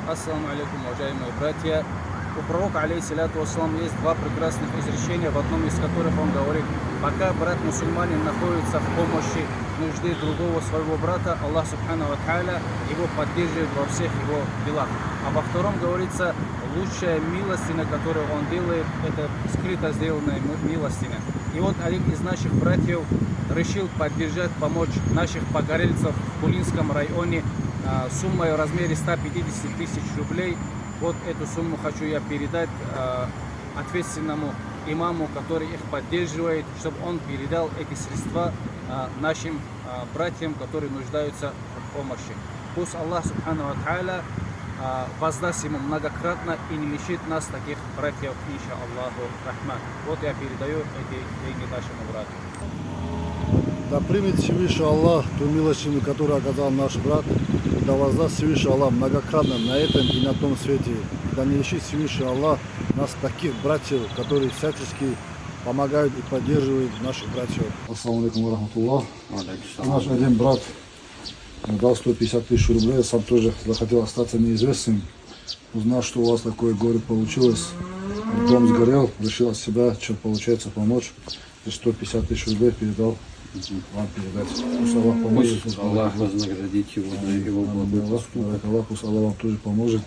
Ассаламу алейкум, уважаемые братья. У пророка, алейхиссалату вассалам, есть два прекрасных изречения, в одном из которых он говорит: пока брат-мусульманин находится в помощи нужды другого своего брата, Аллах субхану ва тааля его поддерживает во всех его делах. А во втором говорится: лучшая милостина, которую он делает, это скрыто сделанная милостина. И вот один из наших братьев решил поддержать, помочь наших погорельцев в Кулинском районе суммой в размере 150 тысяч рублей. Вот эту сумму хочу я передать ответственному имаму, который их поддерживает, чтобы он передал эти средства нашим братьям, которые нуждаются в помощи. Пусть Аллах субхану ва тааля воздаст ему многократно и не лишит нас таких братьев, инша Аллаху рахман. Вот я передаю эти деньги нашему брату. Да примет Всевышний Аллах ту милостину, которую оказал наш брат, и да воздаст Всевышний Аллах многократно на этом и на том свете. Да не лишит Всевышний Аллах нас таких братьев, которые всячески помогают и поддерживают наших братьев. Ассаламу алейкум ва рахматуллах. Наш один брат дал 150 тысяч рублей, сам тоже захотел остаться неизвестным. Узнал, что у вас такое горе получилось, дом сгорел, решил от себя, что получается, помочь. И 150 тысяч рублей передал вам передать. Пусть Аллах поможет. Аллах вознаградит его за его благо. Аллах, пусть Аллах вам тоже поможет.